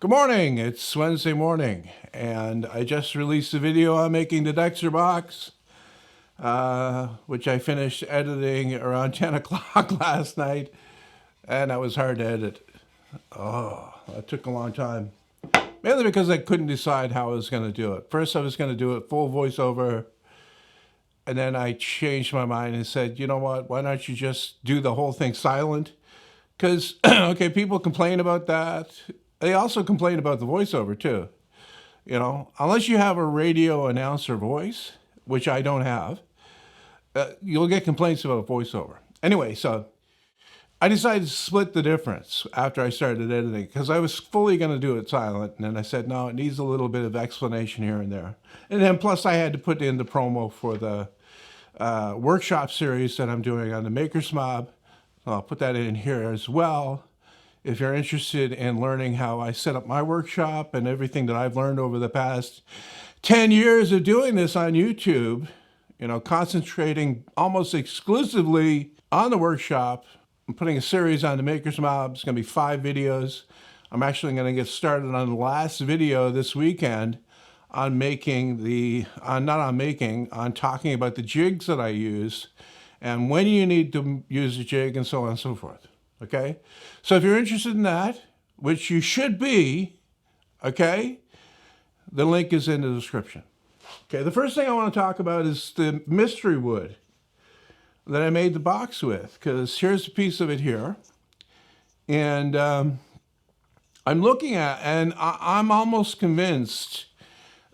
Good morning, it's Wednesday morning, and I just released a video on making the Dexter box, which I finished editing around 10 o'clock last night, and that was hard to edit. Oh, that took a long time. Mainly because I couldn't decide how I was going to do it. First, I was going to do it full voiceover, and then I changed my mind and said, you know what, why don't you just do the whole thing silent? Because, okay, people complain about that. They also complain about the voiceover too. You know, unless you have a radio announcer voice, which I don't have, you'll get complaints about voiceover. Anyway, so I decided to split the difference after I started editing because I was fully going to do it silent. And then I said, no, it needs a little bit of explanation here and there. And then plus I had to put in the promo for the workshop series that I'm doing on the Maker's Mob. I'll put that in here as well. If you're interested in learning how I set up my workshop and everything that I've learned over the past 10 years of doing this on YouTube, you know, concentrating almost exclusively on the workshop. I'm putting a series on the Maker's Mob. It's going to be 5 videos. I'm actually going to get started on the last video this weekend on on talking about the jigs that I use and when you need to use a jig and so on and so forth. Okay? So if you're interested in that, which you should be, okay, the link is in the description. Okay, the first thing I want to talk about is the mystery wood that I made the box with, because here's a piece of it here. And I'm looking at, and I'm almost convinced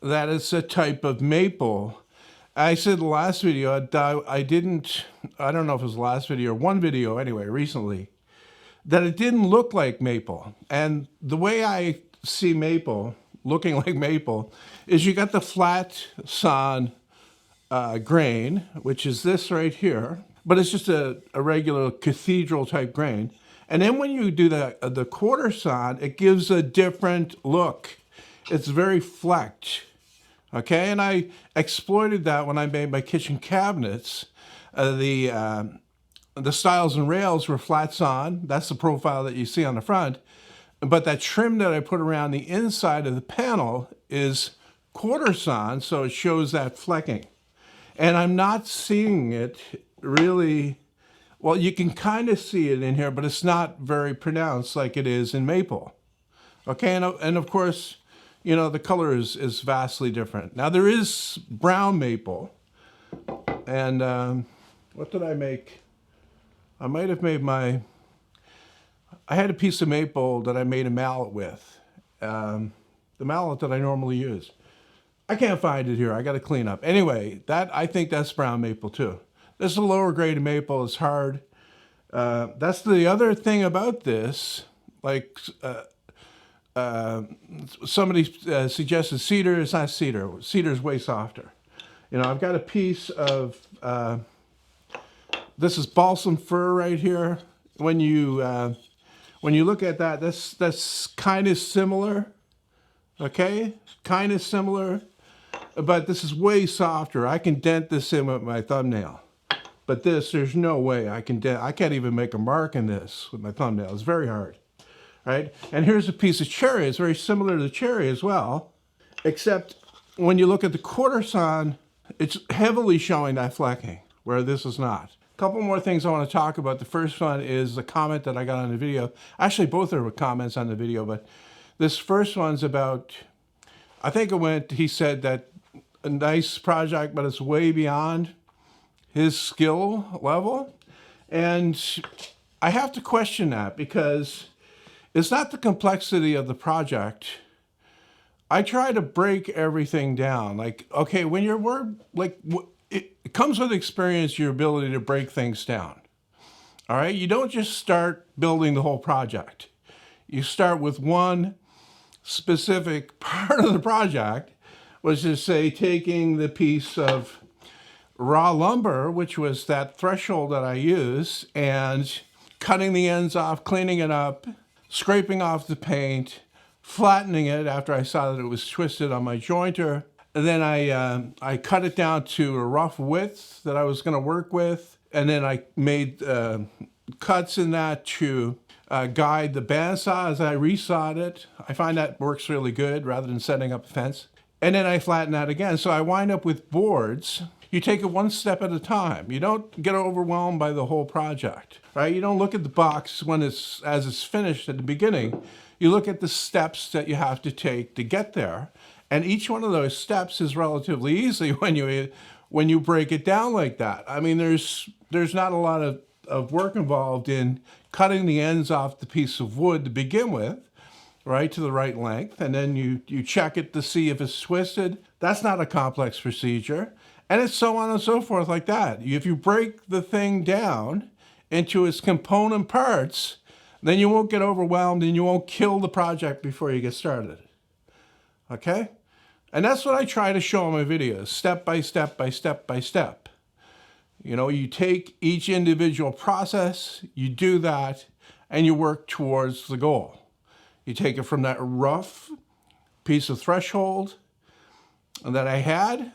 that it's a type of maple. I said the last video, I don't know if it was the last video or one video anyway, recently, that it didn't look like maple. And the way I see maple, looking like maple, is you got the flat sawn grain, which is this right here, but it's just a regular cathedral type grain. And then when you do the quarter sawn, it gives a different look. It's very flecked. Okay, and I exploited that when I made my kitchen cabinets. The stiles and rails were flat sawn. That's the profile that you see on the front. But that trim that I put around the inside of the panel is quarter sawn, so it shows that flecking. And I'm not seeing it really, well, you can kind of see it in here, but it's not very pronounced like it is in maple. Okay, and of course, you know, the color is vastly different. Now there is brown maple, and what did I make? I might have made I had a piece of maple that I made a mallet with, the mallet that I normally use. I can't find it here, I gotta clean up. Anyway, I think that's brown maple too. This is a lower grade of maple, it's hard. That's the other thing about this, like, somebody suggested cedar. It's not cedar. Cedar's way softer. You know, I've got a piece of, this is balsam fir right here. When you look at that, that's kind of similar. Okay, kind of similar, but this is way softer. I can dent this in with my thumbnail, but there's no way I can dent. I can't even make a mark in this with my thumbnail. It's very hard. Right? And here's a piece of cherry. It's very similar to the cherry as well, except when you look at the quarter sawn, it's heavily showing that flecking, where this is not. A couple more things I want to talk about. The first one is the comment that I got on the video. Actually, both are comments on the video, but this first one's about, I think he said that a nice project, but it's way beyond his skill level. And I have to question that because it's not the complexity of the project. I try to break everything down. Like, okay, when it comes with experience, your ability to break things down. All right, you don't just start building the whole project. You start with one specific part of the project, which is, say, taking the piece of raw lumber, which was that threshold that I used, and cutting the ends off, cleaning it up, scraping off the paint, flattening it after I saw that it was twisted on my jointer. And then I cut it down to a rough width that I was going to work with. And then I made cuts in that to guide the bandsaw as I resawed it. I find that works really good rather than setting up a fence. And then I flatten that again. So I wind up with boards. You take it one step at a time. You don't get overwhelmed by the whole project, right? You don't look at the box as it's finished at the beginning. You look at the steps that you have to take to get there. And each one of those steps is relatively easy when you break it down like that. I mean, there's not a lot of work involved in cutting the ends off the piece of wood to begin with, right, to the right length, and then you check it to see if it's twisted. That's not a complex procedure. And it's so on and so forth like that. If you break the thing down into its component parts, then you won't get overwhelmed and you won't kill the project before you get started. Okay? And that's what I try to show in my videos, step by step by step by step. You know, you take each individual process, you do that, and you work towards the goal. You take it from that rough piece of threshold that I had,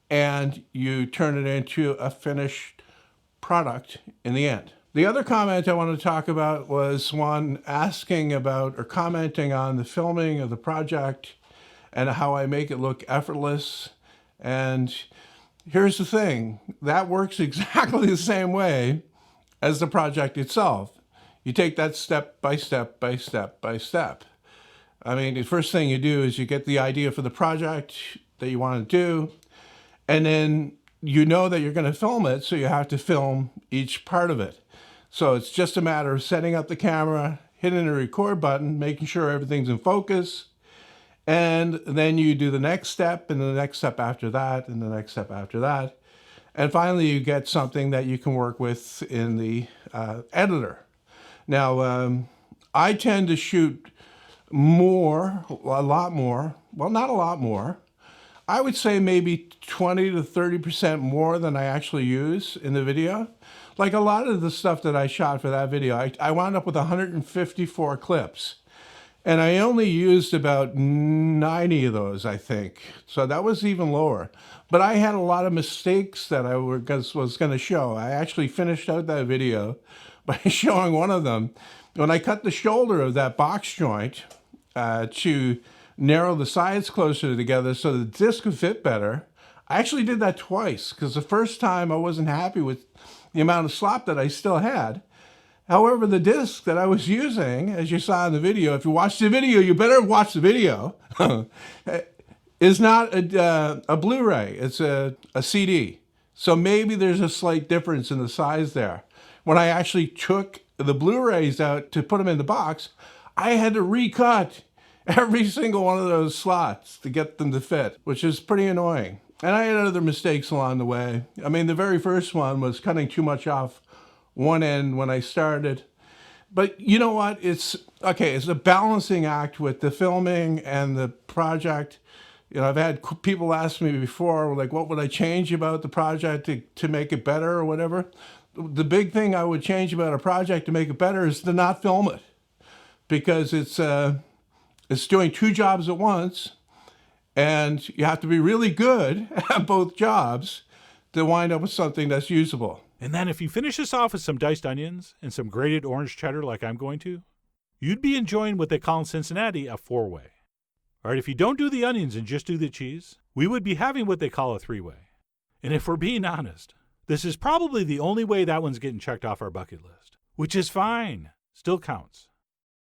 and you turn it into a finished product in the end. The other comment I want to talk about was one asking about or commenting on the filming of the project and how I make it look effortless. And here's the thing, that works exactly the same way as the project itself. You take that step by step by step by step. I mean, the first thing you do is you get the idea for the project that you want to do, and then you know that you're going to film it, so you have to film each part of it. So it's just a matter of setting up the camera, hitting the record button, making sure everything's in focus, and then you do the next step, and the next step after that, and the next step after that. And finally, you get something that you can work with in the editor. Now, I tend to shoot more, a lot more, well, not a lot more. I would say maybe 20 to 30% more than I actually use in the video. Like a lot of the stuff that I shot for that video, I wound up with 154 clips. And I only used about 90 of those, I think. So that was even lower. But I had a lot of mistakes that I was going to show. I actually finished out that video by showing one of them. When I cut the shoulder of that box joint to narrow the sides closer together so the disc could fit better, I actually did that twice, because the first time I wasn't happy with the amount of slop that I still had. However, the disc that I was using, as you saw in the video, if you watch the video, you better watch the video, is not a Blu-ray, it's a CD. So maybe there's a slight difference in the size there. When I actually took the Blu-rays out to put them in the box, I had to recut every single one of those slots to get them to fit, which is pretty annoying. And I had other mistakes along the way. I mean, the very first one was cutting too much off one end when I started. But you know what? It's a balancing act with the filming and the project. You know, I've had people ask me before, like, what would I change about the project to make it better or whatever? The big thing I would change about a project to make it better is to not film it, because it's doing two jobs at once, and you have to be really good at both jobs to wind up with something that's usable. And then if you finish this off with some diced onions and some grated orange cheddar like I'm going to, you'd be enjoying what they call in Cincinnati a four-way. All right, if you don't do the onions and just do the cheese, we would be having what they call a three-way. And if we're being honest, this is probably the only way that one's getting checked off our bucket list, which is fine, still counts.